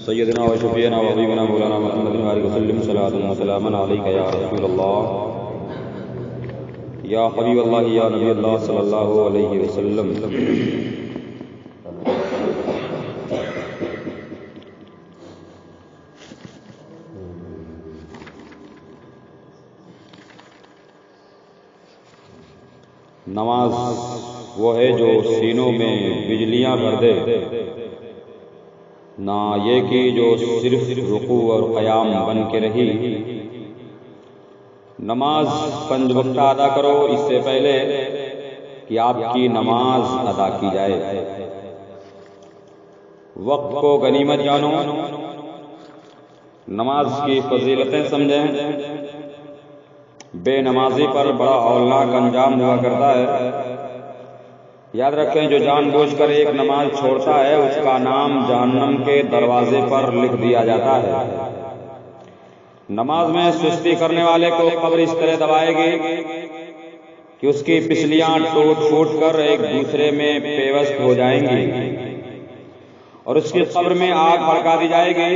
سیدنا و شفیعنا و حبیبنا مولانا محمد علیہ وسلم صلاۃ و سلام علیک یا رسول اللہ یا حبیب اللہ یا نبی اللہ صلی اللہ علیہ وسلم۔ نماز وہ ہے جو سینوں میں بجلیاں بھر دے، نہ یہ کہ جو صرف رکوع اور قیام بن کے رہی۔ نماز 5 وقت ادا کرو اس سے پہلے کہ آپ کی نماز ادا کی جائے۔ وقت کو غنیمت جانو، نماز کی فضیلتیں سمجھیں۔ بے نمازی پر بڑا ہولناک انجام ہوا کرتا ہے۔ یاد رکھیں جو جان بوجھ کر ایک نماز چھوڑتا ہے اس کا نام جہنم کے دروازے پر لکھ دیا جاتا ہے۔ نماز میں سستی کرنے والے کو قبر اس طرح دبائے گی کہ اس کی پسلیاں ٹوٹ پھوٹ کر ایک دوسرے میں پیوست ہو جائیں گی، اور اس کی قبر میں آگ بھڑکا دی جائے گی،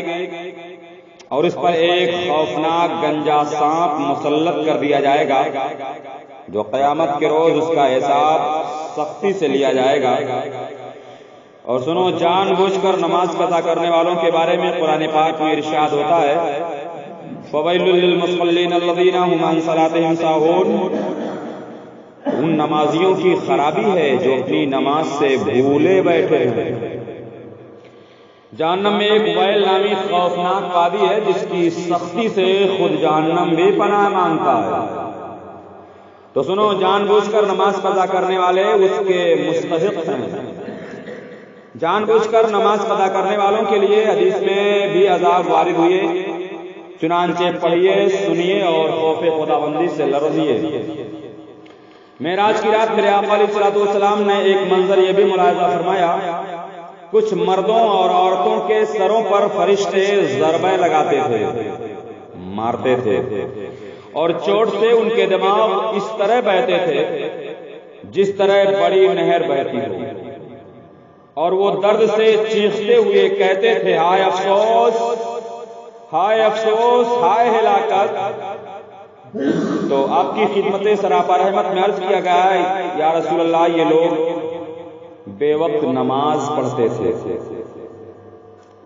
اور اس پر ایک خوفناک گنجا سانپ مسلط کر دیا جائے گا جو قیامت کے روز اس کا حساب سختی سے لیا جائے گا۔ اور سنو، جان بوجھ کر نماز قضا کرنے والوں کے بارے میں قرآن پاک میں ارشاد ہوتا ہے فَوَيْلٌ لِّلْمُصَلِّينَ الَّذِينَ هُمْ عَن صَلَاتِهِمْ سَاهُونَ۔ ان نمازیوں کی خرابی ہے جو اپنی نماز سے بھولے بیٹھے ہیں۔ جہنم میں ایک ویل نامی خوفناک وادی ہے جس کی سختی سے خود جہنم بھی پناہ مانگتا ہے۔ تو سنو، جان بوجھ کر نماز قضا کرنے والے اس کے مستحق ہیں۔ جان بوجھ کر نماز قضا کرنے والوں کے لیے حدیث میں بھی عذاب وارد ہوئے، چنانچہ پڑھیے، سنیے اور خوف خداوندی سے لرزیے۔ معراج کی رات میرے آقا علیہ الصلوۃ والسلام نے ایک منظر یہ بھی ملاحظہ فرمایا، کچھ مردوں اور عورتوں کے سروں پر فرشتے ضربیں لگاتے تھے، مارتے تھے، اور چوٹ سے ان کے دماغ اس طرح بہتے تھے جس طرح بڑی نہر بہتی ہو، اور وہ درد سے چیختے ہوئے کہتے تھے ہائے افسوس، ہائے افسوس، ہائے ہلاکت۔ تو آپ کی خدمت سراپا رحمت میں عرض کیا گیا یا رسول اللہ یہ لوگ بے وقت نماز پڑھتے تھے،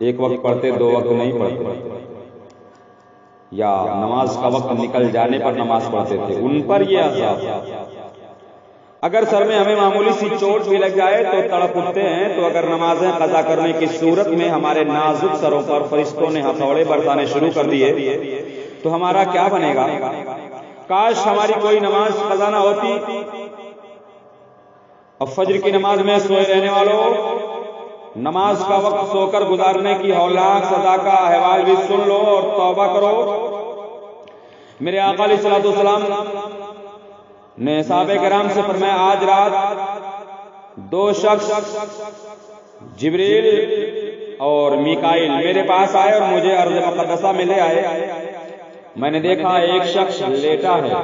ایک وقت پڑھتے 2 وقت نہیں پڑھتے، یا نماز کا وقت نکل جانے پر نماز پڑھتے تھے، ان پر یہ عذاب۔ اگر سر میں ہمیں معمولی سی چوٹ بھی لگ جائے تو تڑپ اٹھتے ہیں، تو اگر نمازیں قضا کرنے کی صورت میں ہمارے نازک سروں پر فرشتوں نے ہتھوڑے برسانے شروع کر دیے تو ہمارا کیا بنے گا؟ کاش ہماری کوئی نماز قضا نہ ہوتی۔ اب فجر کی نماز میں سوئے رہنے والوں، نماز کا وقت سو کر گزارنے کی ہولناک سزا کا احوال بھی سن لو اور توبہ کرو۔ میرے آقا علیہ الصلوۃ والسلام نے صحابہ کرام سے فرمایا آج رات 2 شخص جبریل اور میکائیل میرے پاس آئے اور مجھے ارض مقدسہ میں لے آئے۔ میں نے دیکھا ایک شخص لیٹا ہے،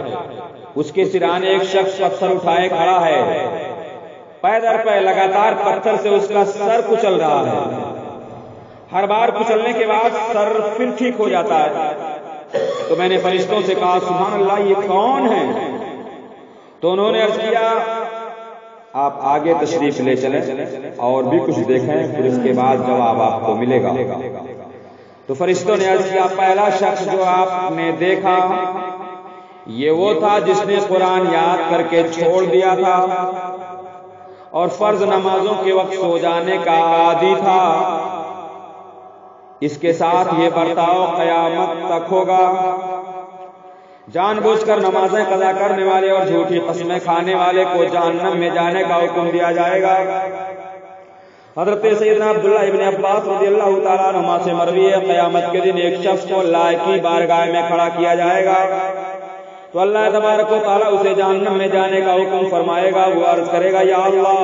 اس کے سرانے ایک شخص پتھر اٹھائے کھڑا ہے، پے در پے لگاتار پتھر سے اس کا سر کچل رہا ہے۔ ہر بار کچلنے کے بعد سر پھر ٹھیک ہو جاتا ہے۔ تو میں نے فرشتوں سے کہا سبحان اللہ یہ کون ہے؟ تو انہوں نے عرض کیا آپ آگے تشریف لے چلیں اور بھی کچھ دیکھیں، پھر اس کے بعد جواب آپ کو ملے گا۔ تو فرشتوں نے عرض کیا پہلا شخص جو آپ نے دیکھا یہ وہ تھا جس نے قرآن یاد کر کے چھوڑ دیا تھا اور فرض نمازوں کے وقت سو جانے کا عادی تھا۔ اس کے ساتھ یہ برتاؤ قیامت تک ہوگا۔ جان بوجھ کر نمازیں قضا کرنے والے اور جھوٹی قسمیں کھانے والے کو جہنم میں جانے کا حکم دیا جائے گا۔ حضرت سیدنا عبداللہ ابن عباس رضی اللہ تعالیٰ عنہما سے مروی ہے قیامت کے دن ایک شخص کو اللہ کی بارگاہ میں کھڑا کیا جائے گا تو اللہ تبارک و تعالیٰ اسے جہنم میں جانے کا حکم فرمائے گا۔ وہ عرض کرے گا یا اللہ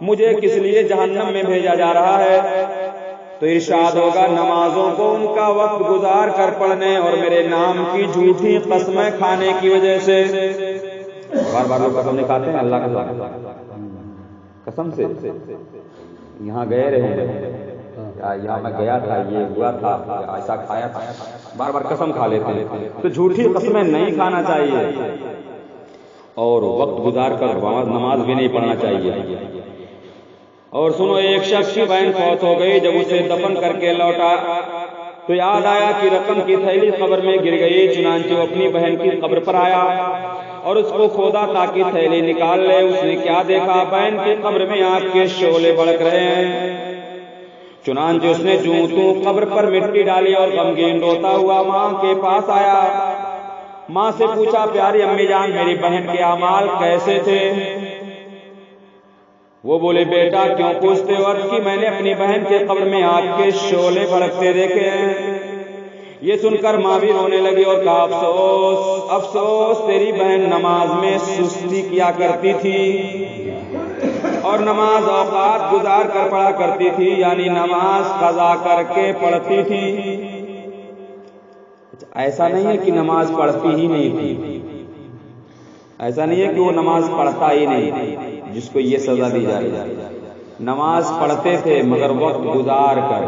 مجھے کس لیے جہنم میں بھیجا جا رہا ہے؟ تو ارشاد ہوگا نمازوں کو ان کا وقت گزار کر پڑھنے اور میرے نام کی جھوٹی قسمیں کھانے کی وجہ سے۔ بار بار لوگ قسم کھاتے ہیں اللہ کے قسم سے، یہاں گئے رہے یہاں میں گیا تھا، یہ ہوا تھا، ایسا کھایا تھا، بار بار قسم کھا لیتے ہیں. تو جھوٹی قسمیں نہیں کھانا چاہیے، اور وقت گزار کر نماز بھی نہیں پڑھنا چاہیے. اور سنو، ایک شخص کی بہن فوت ہو گئی، جب اسے دفن کر کے لوٹا تو یاد آیا کہ رقم کی تھیلی قبر میں گر گئی. چنانچہ وہ اپنی بہن کی قبر پر آیا اور اس کو کھودا تاکہ تھیلی نکال لے. اس نے کیا دیکھا؟ بہن کی قبر میں آگ کے شعلے بھڑک رہے ہیں. چنانچہ اس نے جوں توں قبر پر مٹی ڈالی اور غمگین روتا ہوا ماں کے پاس آیا. ماں سے پوچھا، پیاری امی جان، میری بہن کے اعمال کیسے تھے؟ وہ بولے، بیٹا کیوں پوچھتے ہو؟ عرض کی، میں نے اپنی بہن کے قبر میں آگ کے شعلے بھڑکتے دیکھے ہیں. یہ سن کر ماں بھی رونے لگی اور کہا، افسوس افسوس، تیری بہن نماز میں سستی کیا کرتی تھی اور نماز اوقات گزار کر پڑھا کرتی تھی، یعنی نماز قضا کر کے پڑھتی تھی. ایسا نہیں ہے کہ نماز پڑھتی ہی نہیں تھی، ایسا نہیں ہے کہ وہ نماز پڑھتا ہی نہیں جس کو یہ سزا دی جا رہی ہے. نماز پڑھتے تھے مگر وقت گزار کر،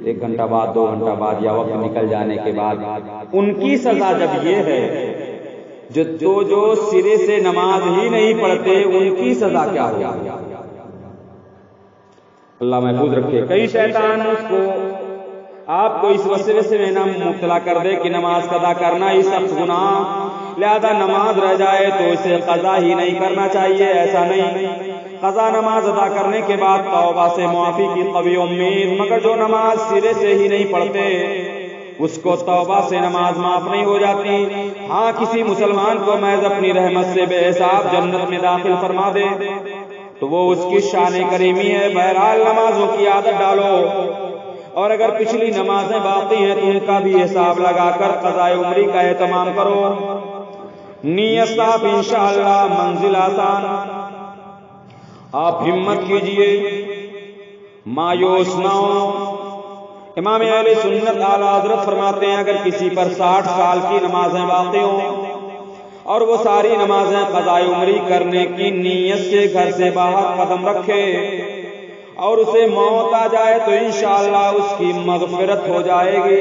1 گھنٹہ بعد، 2 گھنٹہ بعد، یا وقت نکل جانے کے بعد. ان کی سزا جب یہ ہے، جو سرے سے نماز ہی نہیں پڑھتے، ان کی سزا کیا ہوگی؟ اللہ محفوظ رکھے. کئی شیطان اس کو، آپ کو اس وسوسے میں نہ مبتلا کر دے کہ نماز قضا کرنا ہی سخت گناہ، لہذا نماز رہ جائے تو اسے قضا ہی نہیں کرنا چاہیے. ایسا نہیں، قضا نماز ادا کرنے کے بعد توبہ سے معافی کی قوی امید. مگر جو نماز سرے سے ہی نہیں پڑھتے، اس کو توبہ سے نماز معاف نہیں ہو جاتی. ہاں، کسی مسلمان کو محض اپنی رحمت سے بے حساب جنت میں داخل فرما دے تو وہ اس کی شان کریمی ہے. بہرحال نمازوں کی عادت ڈالو، اور اگر پچھلی نمازیں باقی ہیں تو ان کا بھی حساب لگا کر قضاء عمری کا اہتمام کرو. نیت صاف، انشاءاللہ منزل آسان. آپ ہمت کیجئے، مایوس نہ ہو. امام اہل سنت اعلیٰ حضرت فرماتے ہیں، اگر کسی پر 60 سال کی نمازیں باقی ہوں اور وہ ساری نمازیں قضاء عمری کرنے کی نیت سے گھر سے باہر قدم رکھے اور اسے موت آ جائے تو انشاءاللہ اس کی مغفرت ہو جائے گی.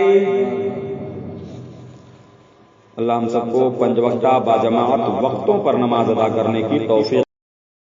اللہ ہم سب کو 5 وقتہ باجماعت وقتوں پر نماز ادا کرنے کی توفیق